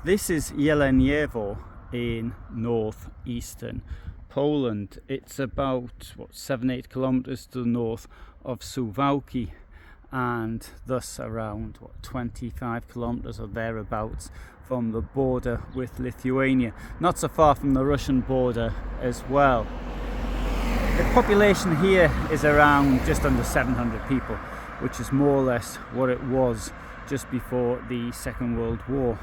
This is Jeleniowo in northeastern Poland. It's about 7-8 kilometers to the north of Suwałki, and thus around 25 kilometers or thereabouts from the border with Lithuania, not so far from the Russian border as well. The population here is around just under 700 people, which is more or less what it was just before the Second World War.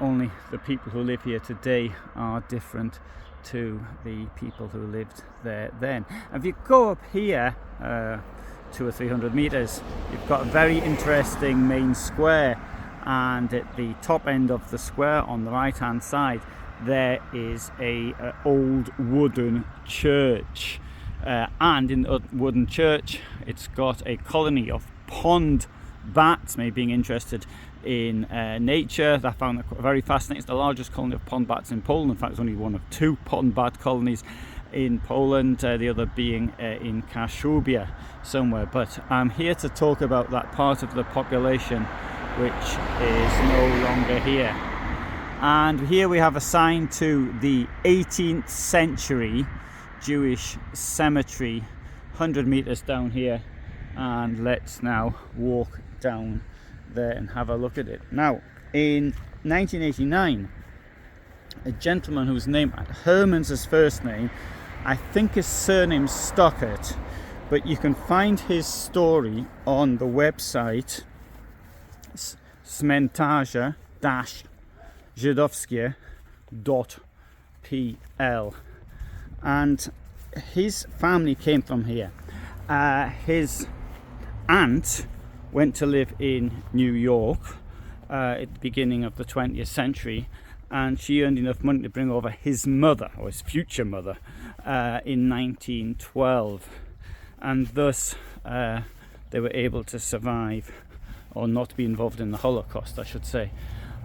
Only the people who live here today are different to the people who lived there then. If you go up here 200 or 300 meters, you've got a very interesting main square, and at the top end of the square on the right hand side there is a old wooden church, and in the wooden church it's got a colony of pond bats. Maybe being interested in nature, I found that very fascinating. It's the largest colony of pond bats in Poland. In fact, it's only one of 2 pond bat colonies in Poland, the other being in Kaszubia somewhere. But I'm here to talk about that part of the population which is no longer here. And here we have a sign to the 18th century Jewish cemetery 100 meters down here, and let's now walk down there and have a look at it. Now, in 1989, a gentleman whose name, Herman's his first name, I think his surname's Stockert, but you can find his story on the website cmentarze-żydowskie.pl, and his family came from here. His aunt went to live in New York at the beginning of the 20th century, and she earned enough money to bring over his mother, or his future mother, in 1912, and thus they were able to survive, or not be involved in the Holocaust, I should say.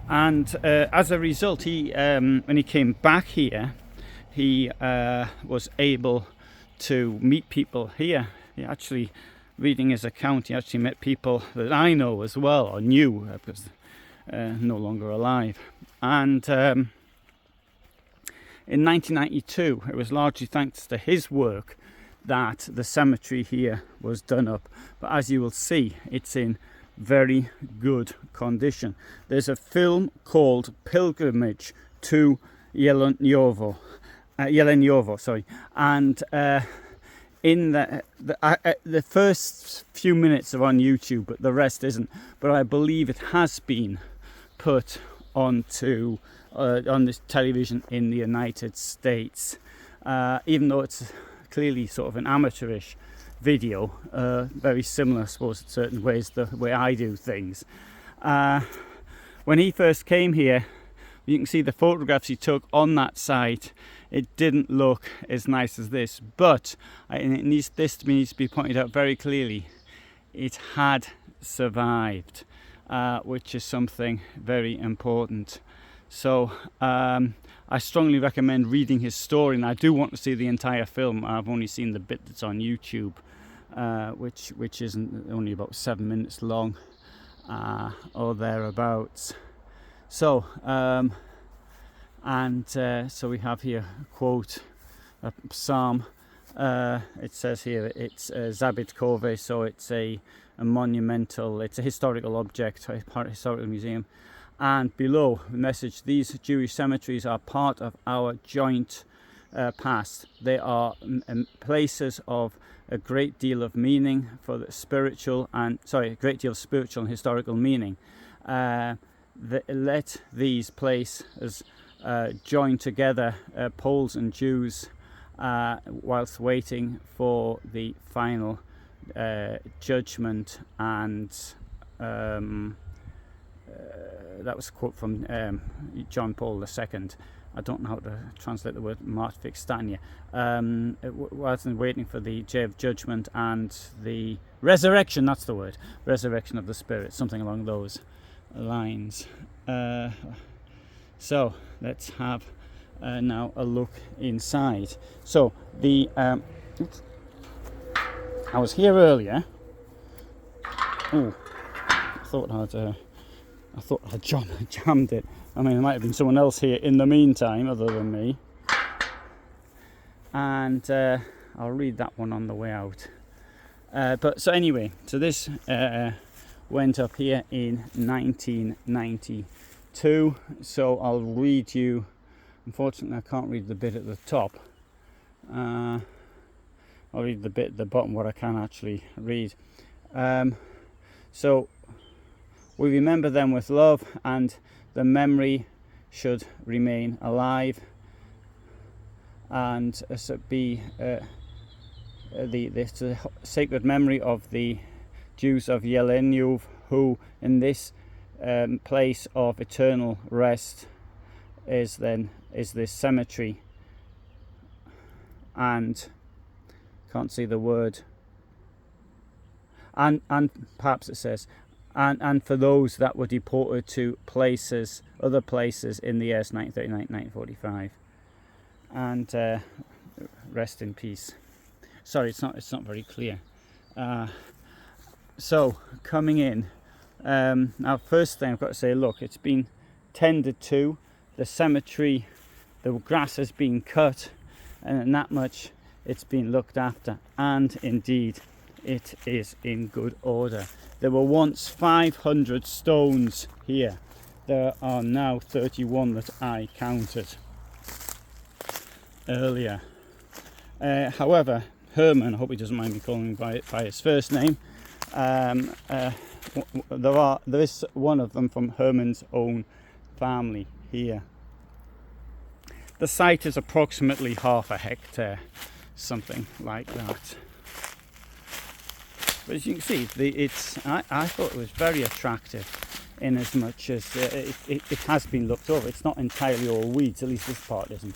And as a result, he when he came back here, he was able to meet people here. He actually, reading his account, he actually met people that I know as well, or knew, because no longer alive. And in 1992, it was largely thanks to his work that the cemetery here was done up. But as you will see, it's in very good condition. There's a film called Pilgrimage to Jeleniowo, and in the first few minutes are on YouTube, but the rest isn't. But I believe it has been put onto on this television in the United States, even though it's clearly sort of an amateurish video, very similar, I suppose, in certain ways, the way I do things. When he first came here, you can see the photographs he took on that site. It didn't look as nice as this, but this needs to be pointed out very clearly. It had survived, which is something very important. So I strongly recommend reading his story, and I do want to see the entire film. I've only seen the bit that's on YouTube, which isn't, only about 7 minutes long or thereabouts. So so we have here a quote, a psalm. It says here it's zabytkowe, so it's a monumental, it's a historical object, a part of a historical museum. And below the message: these Jewish cemeteries are part of our joint past. They are places of a great deal of meaning for the spiritual and a great deal of spiritual and historical meaning. Let these places join together Poles and Jews whilst waiting for the final judgment. And that was a quote from John Paul II. I don't know how to translate the word martwychwstanie. Whilst waiting for the day of judgment and the resurrection, that's the word, resurrection of the Spirit, something along those lines. So let's have now a look inside. So the I was here earlier. Oh, I thought I'd I thought I jammed it. I mean, there might have been someone else here in the meantime other than me. And I'll read that one on the way out. But so anyway, so this went up here in 1992. So I'll read you. Unfortunately, I can't read the bit at the top. I'll read the bit at the bottom what I can actually read. So we remember them with love, and the memory should remain alive, and be the sacred memory of the Jews of Jeleniewo, who in this place of eternal rest is this cemetery. And can't see the word, and perhaps it says and for those that were deported to other places in the years 1939 1945, and rest in peace. Sorry, it's not very clear. So coming in, now first thing I've got to say, look, it's been tended to. The cemetery, the grass has been cut, and that much it's been looked after, and indeed it is in good order. There were once 500 stones here. There are now 31 that I counted earlier. However, Herman, I hope he doesn't mind me calling him by his first name, there is one of them from Herman's own family here. The site is approximately half a hectare, something like that. But as you can see, I thought it was very attractive, in as much as it has been looked over. It's not entirely all weeds, at least this part isn't.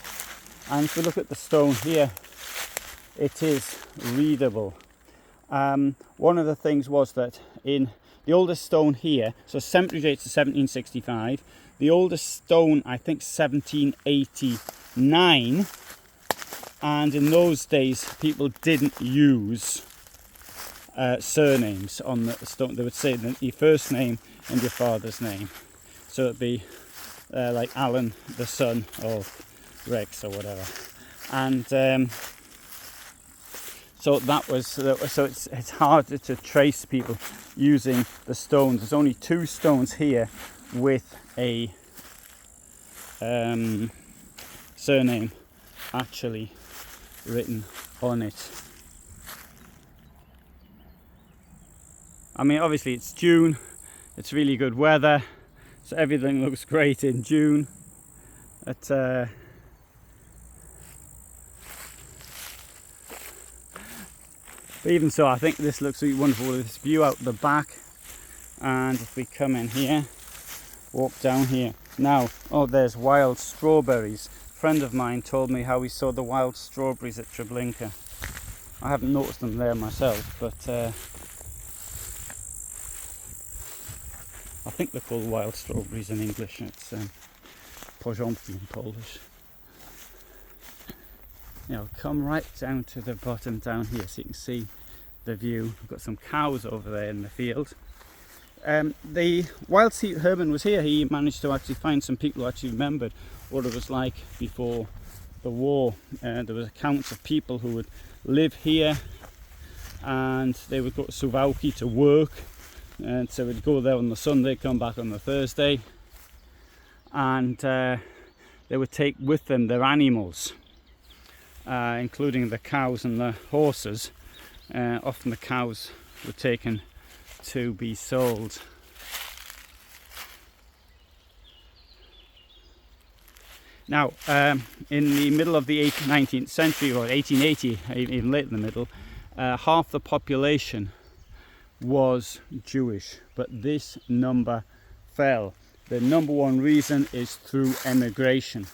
And if we look at the stone here, it is readable. One of the things was that in the oldest stone here, so cemetery dates to 1765, the oldest stone I think 1789, and in those days people didn't use surnames on the stone. They would say your first name and your father's name, so it'd be like Alan, the son of Rex or whatever. And so that was so it's harder to trace people using the stones. There's only 2 stones here with a surname actually written on it. I mean, obviously it's June, it's really good weather, so everything looks great in June. But even so, I think this looks really wonderful with this view out the back. And if we come in here, walk down here. Now, oh, there's wild strawberries. A friend of mine told me how he saw the wild strawberries at Treblinka. I haven't noticed them there myself, but I think they're called wild strawberries in English. It's porządki in Polish. Come right down to the bottom down here so you can see the view. We've got some cows over there in the field. Whilst Herman was here, he managed to actually find some people who actually remembered what it was like before the war. There was accounts of people who would live here, and they would go to Suwałki to work, and so they'd go there on the Sunday, come back on the Thursday, and they would take with them their animals, including the cows and the horses. Often the cows were taken to be sold. Now, in the middle of the 19th century, or 1880, even late in the middle, half the population was Jewish, but this number fell. The number one reason is through emigration.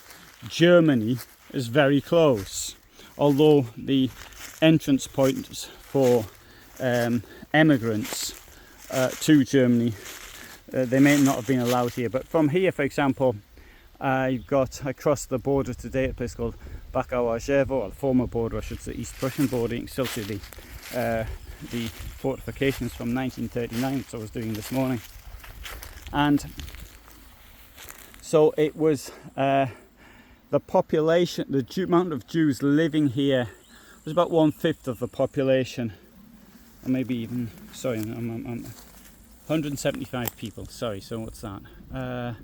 Germany is very close, although the entrance points for emigrants to Germany, they may not have been allowed here, but from here, for example, you've got across the border today a place called Matzevot, or the former border, I should say, East Prussian border. You can still see the fortifications from 1939, which I was doing this morning. And so it was the population, the amount of Jews living here was about 1/5 of the population, or maybe even, sorry, I'm 175 people, sorry, so what's that? A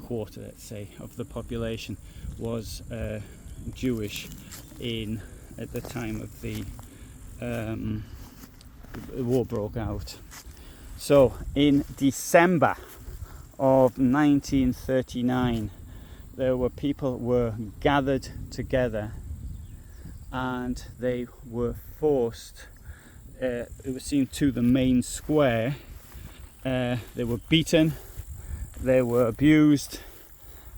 quarter, let's say, of the population was Jewish at the time of the war broke out. So in December of 1939, people were gathered together, and they were forced. It was seen to the main square. They were beaten, they were abused,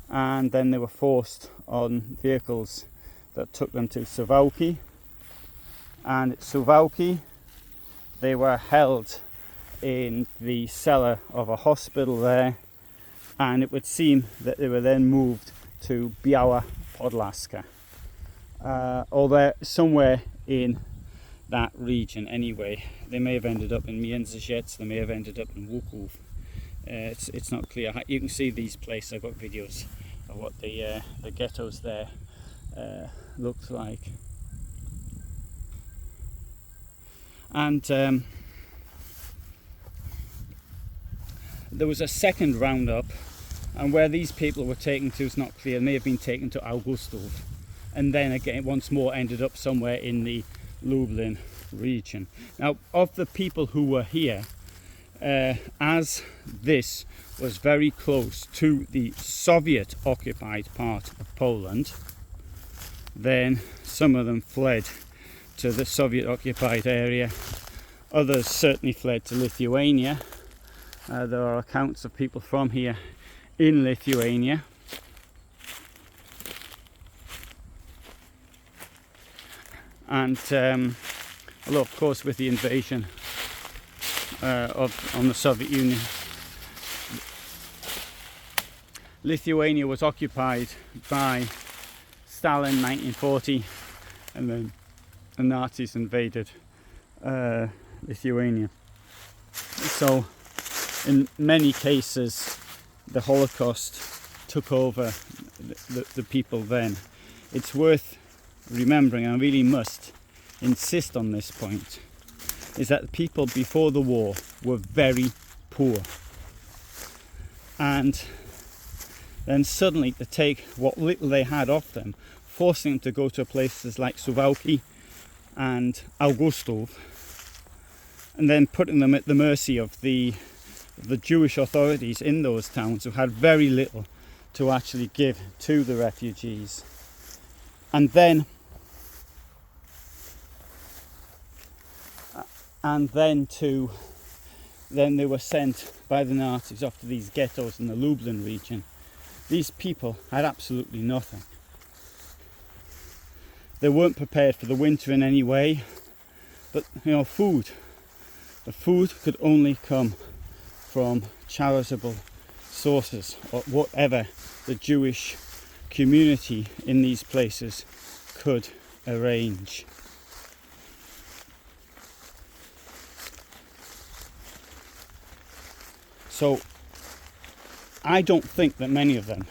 and then they were forced on vehicles that took them to Suwałki. And at Suwałki, they were held in the cellar of a hospital there, and it would seem that they were then moved to Biała Podlaska, or they're somewhere in that region anyway. They may have ended up in Międzyrzec, they may have ended up in Łuków. It's not clear. You can see these places. I've got videos of what the ghettos there looked like. And there was a second roundup, and where these people were taken to is not clear. They may have been taken to Augustów, and then again once more ended up somewhere in the Lublin region. Now, of the people who were here, as this was very close to the Soviet occupied part of Poland, then some of them fled to the Soviet occupied area. Others certainly fled to Lithuania. There are accounts of people from here in Lithuania. And although of course with the invasion on the Soviet Union, Lithuania was occupied by Stalin in 1940, and then the Nazis invaded Lithuania. So in many cases the Holocaust took over the people then. It's worth remembering, and I really must insist on this point, is that the people before the war were very poor, and then suddenly to take what little they had off them, forcing them to go to places like Suwałki and Augustów, and then putting them at the mercy of the Jewish authorities in those towns, who had very little to actually give to the refugees. And then they were sent by the Nazis off to these ghettos in the Lublin region. These people had absolutely nothing. They weren't prepared for the winter in any way, but the food could only come from charitable sources, or whatever the Jewish community in these places could arrange. So I don't think that many of them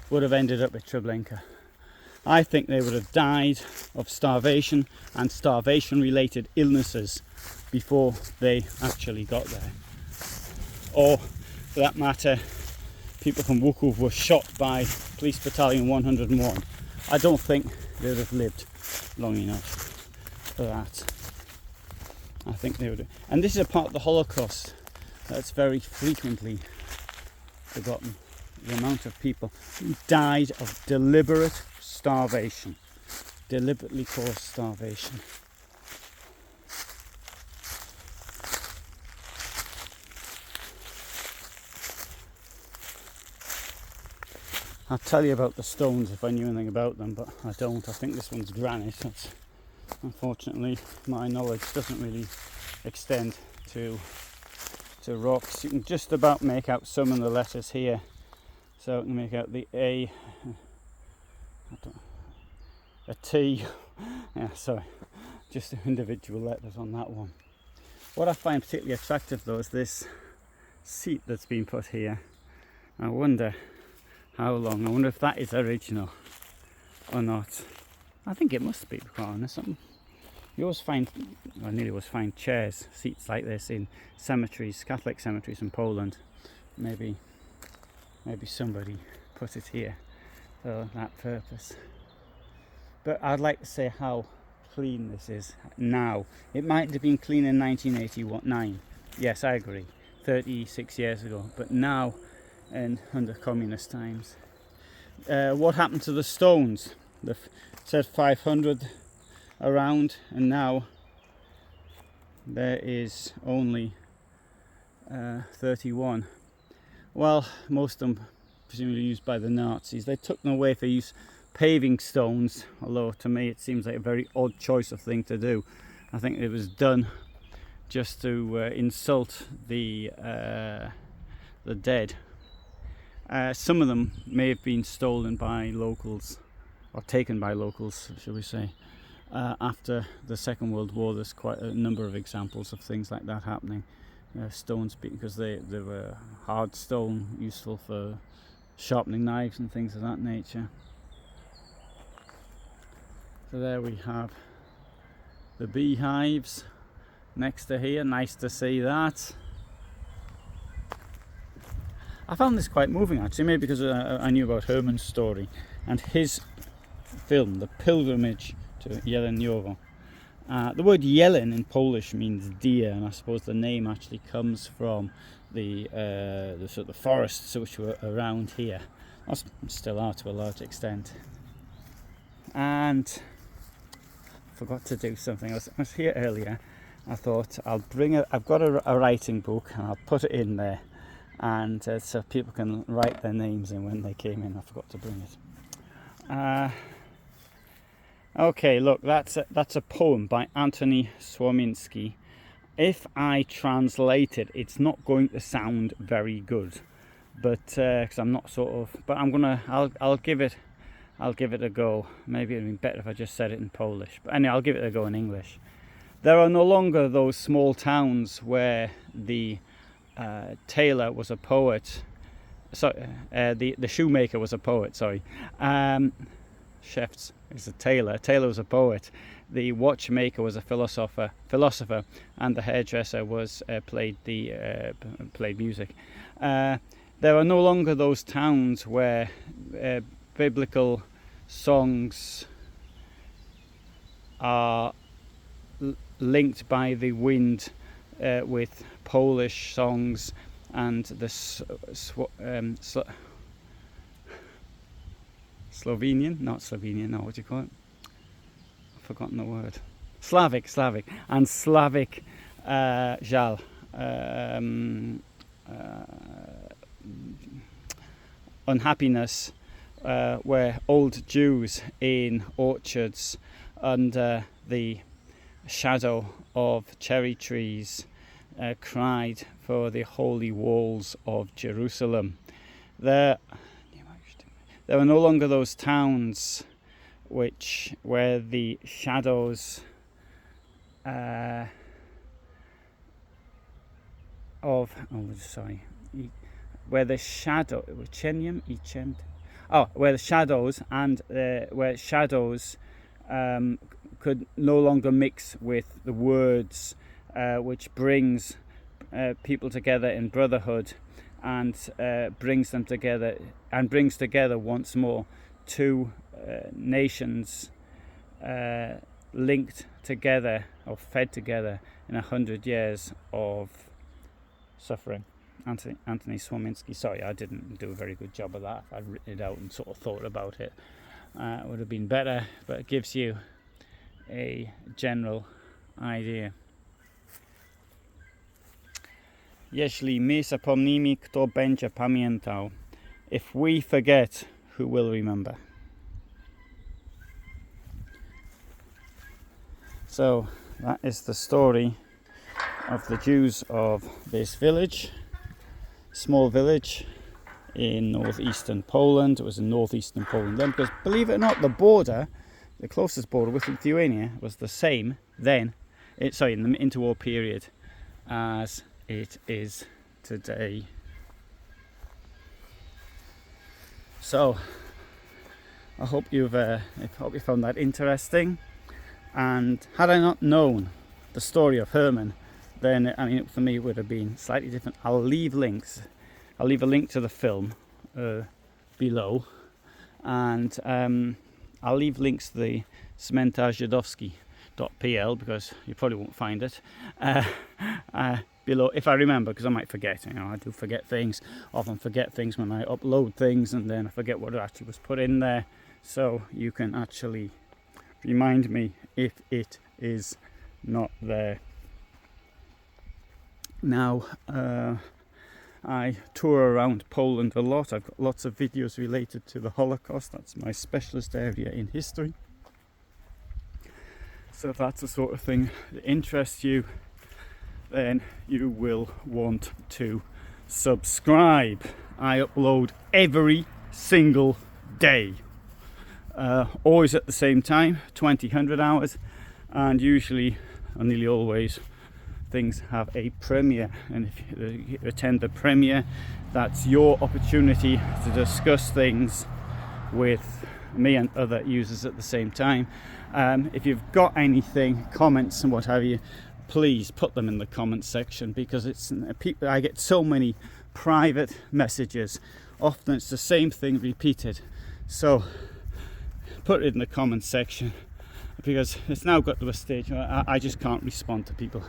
would have ended up at Treblinka. I think they would have died of starvation and starvation related illnesses before they actually got there. Or for that matter, people from Łuków were shot by Police Battalion 101. I don't think they would have lived long enough for that. I think they would have. And this is a part of the Holocaust that's very frequently forgotten. The amount of people who died of deliberate starvation, deliberately caused starvation. I'll tell you about the stones if I knew anything about them, but I don't. I think this one's granite. That's, unfortunately, my knowledge doesn't really extend to rocks. You can just about make out some of the letters here. So I can make out the A, a T, yeah, sorry, just individual letters on that one. What I find particularly attractive though is this seat that's been put here. I wonder how long. I wonder if that is original or not. I think it must be, to be quite honest. You always find, I nearly always find chairs, seats like this in cemeteries, Catholic cemeteries in Poland. Maybe somebody put it here for that purpose. But I'd like to say how clean this is now. It might have been clean in 1989. Yes, I agree. 36 years ago. But now, and under communist times, what happened to the stones? It said 500 around, and now there is only 31. Well, most of them presumably used by the Nazis. They took them away for use paving stones, although to me it seems like a very odd choice of thing to do. I think it was done just to insult the dead. Some of them may have been stolen by locals, or taken by locals, shall we say. After the Second World War, there's quite a number of examples of things like that happening. Stones, because they were hard stone, useful for sharpening knives and things of that nature. So there we have the beehives next to here. Nice to see that. I found this quite moving actually, maybe because I knew about Herman's story and his film, The Pilgrimage to Jeleniowo. The word Jelen in Polish means deer, and I suppose the name actually comes from the sort of forests which were around here, or still are to a large extent. And I forgot to do something. I was here earlier. I thought I've got a writing book, and I'll put it in there, and so people can write their names in when they came in. I forgot to bring it. Okay, look, that's a poem by Antoni Słomczyński. If I translate it, it's not going to sound very good, but because I'm not but I'll give it a go. Maybe it'd be better if I just said it in Polish. But anyway, I'll give it a go in English. There are no longer those small towns where the tailor was a poet. The shoemaker was a poet. Sorry. Chefs is a tailor. Tailor was a poet. The watchmaker was a philosopher, and the hairdresser was played music. There are no longer those towns where biblical songs are linked by the wind with Polish songs and the Slovenian, not Slovenian, no, what do you call it? I've forgotten the word. Slavic, and Slavic żal, unhappiness, where old Jews in orchards under the shadow of cherry trees cried for the holy walls of Jerusalem. There are no longer those towns where the shadows where the shadows could no longer mix with the words, which brings people together in brotherhood, and brings together once more two nations linked together or fed together in 100 years of suffering. Antoni Słomczyński. Sorry, I didn't do a very good job of that. I'd written it out and sort of thought about it. It would have been better, but it gives you a general idea. Jeśli my zapomnimy, kto będzie pamiętał? If we forget, who will remember? So that is the story of the Jews of this village, small village in northeastern Poland. It was in northeastern Poland then, because believe it or not, the closest border with Lithuania was the same then, in the interwar period, as it is today. So I hope you found that interesting. And had I not known the story of Herman, then for me it would have been slightly different. I'll leave links. I'll leave a link to the film below, and I'll leave links to the cmentarz-żydowski.pl, because you probably won't find it below, if I remember, because I might forget. I do forget things. Often forget things when I upload things, and then I forget what actually was put in there. So you can actually remind me if it is not there. Now, I tour around Poland a lot. I've got lots of videos related to the Holocaust. That's my specialist area in history. So if that's the sort of thing that interests you, then you will want to subscribe. I upload every single day. Always at the same time, 2000 hours, and usually, or nearly always, things have a premiere, and if you attend the premiere, that's your opportunity to discuss things with me and other users at the same time. If you've got anything, comments and what have you, please put them in the comments section, because I get so many private messages. Often it's the same thing repeated, so put it in the comments section, because it's now got to a stage where I just can't respond to people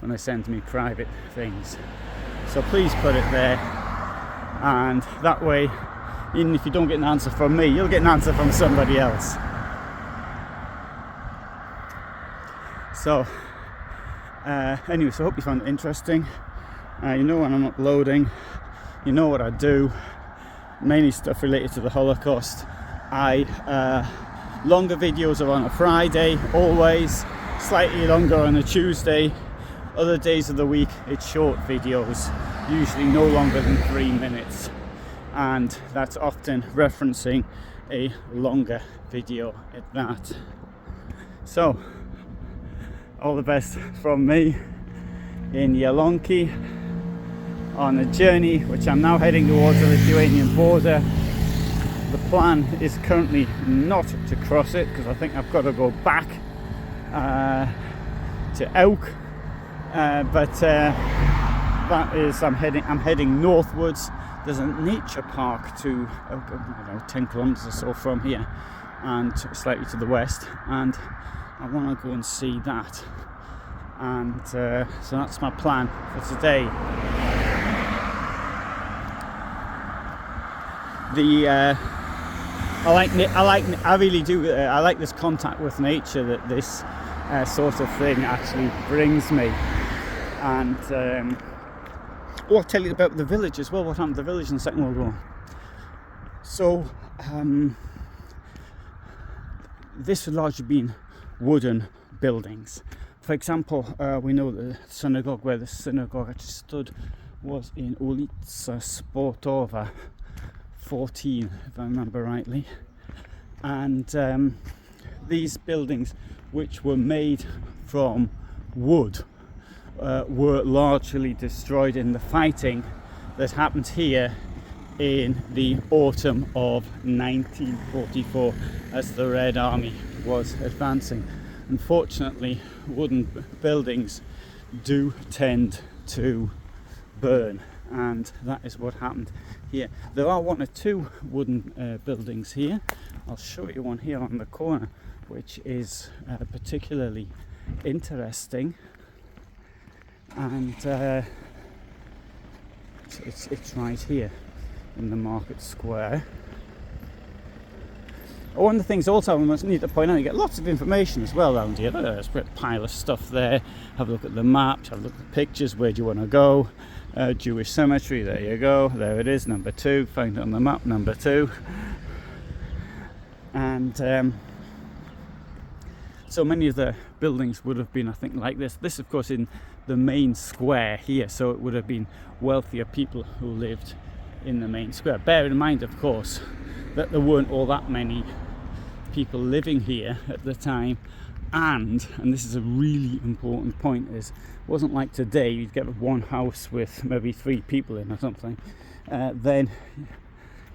when they send me private things. So please put it there, and that way, even if you don't get an answer from me, you'll get an answer from somebody else. So anyway, so I hope you found it interesting. You know when I'm uploading, you know what I do, mainly stuff related to the Holocaust. Longer videos are on a Friday, always, slightly longer on a Tuesday. Other days of the week it's short videos, usually no longer than 3 minutes, and that's often referencing a longer video at that. So all the best from me in Jeleniewo on a journey which I'm now heading towards the Lithuanian border. The plan is currently not to cross it, because I think I've got to go back to Elk. But that is, I'm heading northwards. There's a nature park to 10 kilometers or so from here, and slightly to the west, and I want to go and see that. And so that's my plan for today. I really do. I like this contact with nature that this sort of thing actually brings me. And I'll tell you about the village as well, what happened to the village in the Second World War. So this had largely been wooden buildings. For example, we know the synagogue, where the synagogue actually stood, was in Ulica Sportowa 14, if I remember rightly. And these buildings, which were made from wood, were largely destroyed in the fighting that happened here in the autumn of 1944 as the Red Army was advancing. Unfortunately, wooden buildings do tend to burn, and that is what happened here. There are one or two wooden buildings here. I'll show you one here on the corner, which is particularly interesting, and it's right here in the market square. One of the things also I must need to point out, you get lots of information as well around here. There's a pile of stuff there. Have a look at the maps, have a look at the pictures. Where do you want to go? Jewish cemetery, there you go. There it is, number 2. Find it on the map, number 2. And so many of the buildings would have been, I think, like this. This, of course, in the main square here, so it would have been wealthier people who lived in the main square. Bear in mind, of course, that there weren't all that many people living here at the time, and this is a really important point, is it wasn't like today you'd get one house with maybe 3 people in or something. Then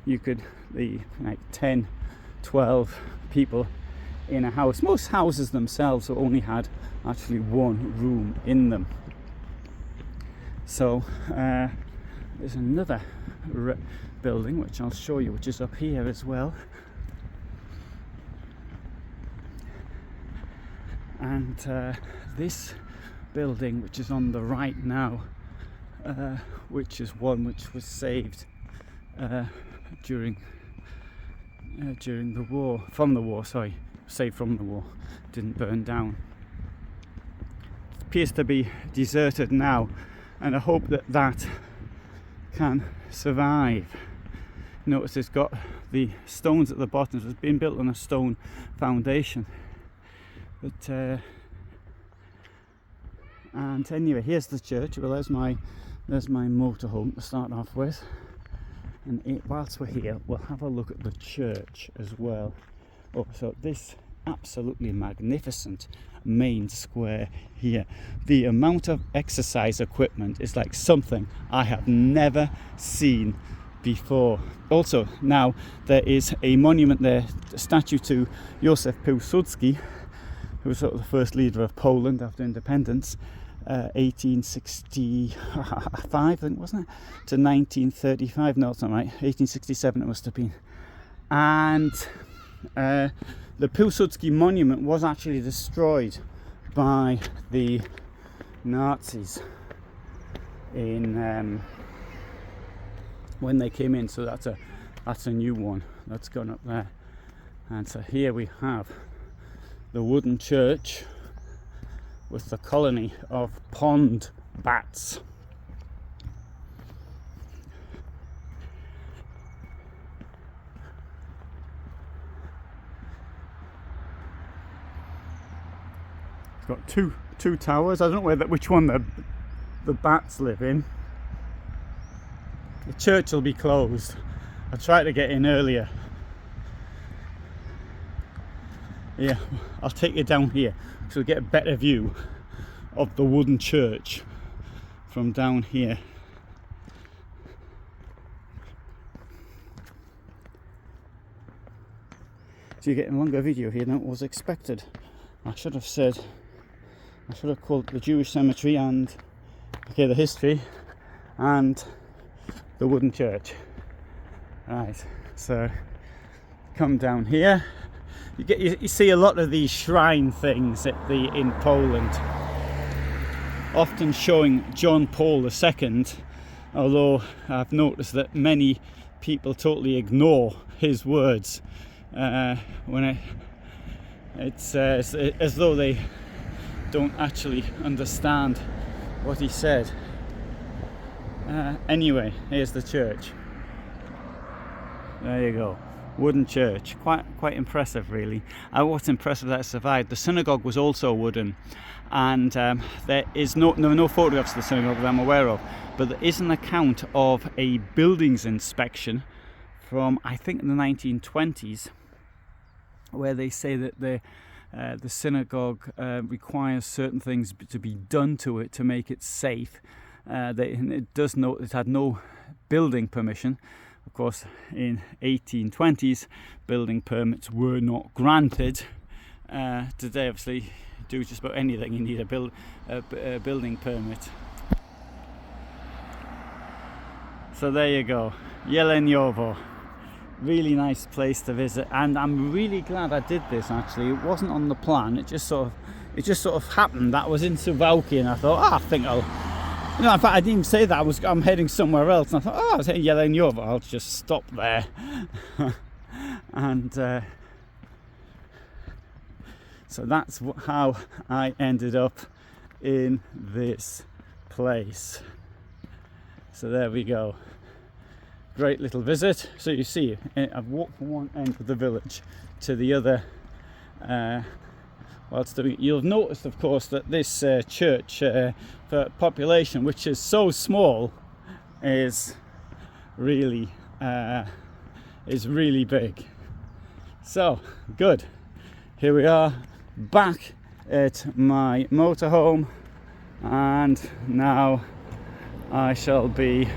you could be like 10, 12 people in a house. Most houses themselves only had actually one room in them. So there's another building which I'll show you, which is up here as well. And this building, which is on the right now, which is one which was saved during the war, saved from the war, didn't burn down. It appears to be deserted now, and I hope that can survive. Notice it's got the stones at the bottom. It's been built on a stone foundation. But and anyway, here's the church. Well, there's my motorhome to start off with. And whilst we're here, we'll have a look at the church as well. Oh, so this absolutely magnificent main square here. The amount of exercise equipment is like something I have never seen before. Also, now there is a monument there, a statue to Józef Piłsudski, who was sort of the first leader of Poland after independence, 1865, I think, wasn't it? To 1935, no, it's not right, 1867 it must have been. And the Piłsudski monument was actually destroyed by the Nazis in when they came in, so that's a new one that's gone up there. And so here we have the wooden church with the colony of pond bats. It's got two towers. I don't know which one the bats live in. The church will be closed. I tried to get in earlier. Yeah, I'll take you down here so you'll get a better view of the wooden church from down here. So you're getting a longer video here than it was expected. I should have called it the Jewish cemetery and the history and the wooden church. Right, so come down here. You see a lot of these shrine things in Poland, often showing John Paul II, although I've noticed that many people totally ignore his words when it's as though they don't actually understand what he said. Anyway, here's the church. There you go. Wooden church, quite impressive, really. What's impressive that it survived. The synagogue was also wooden, and there were no photographs of the synagogue that I'm aware of, but there is an account of a buildings inspection from, I think, in the 1920s, where they say that the synagogue requires certain things to be done to it to make it safe. It does note it had no building permission. Of course, in 1820s, building permits were not granted. Today, obviously, do just about anything, you need a building permit. So there you go, Jeleniowo. Really nice place to visit, and I'm really glad I did this. Actually, it wasn't on the plan. It just sort of happened. That was in Suwałki, and I thought, I think I'll. In fact, I didn't even say that. I'm heading somewhere else, and I thought, I was heading Jeleniowo. I'll just stop there. And so that's how I ended up in this place. So there we go. Great little visit. So you see, I've walked from one end of the village to the other. You'll have noticed, of course, that this church for population, which is so small, is really big. So good. Here we are back at my motorhome, and now I shall be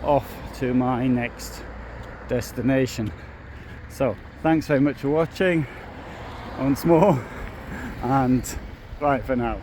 off to my next destination. So thanks very much for watching once more, and bye for now.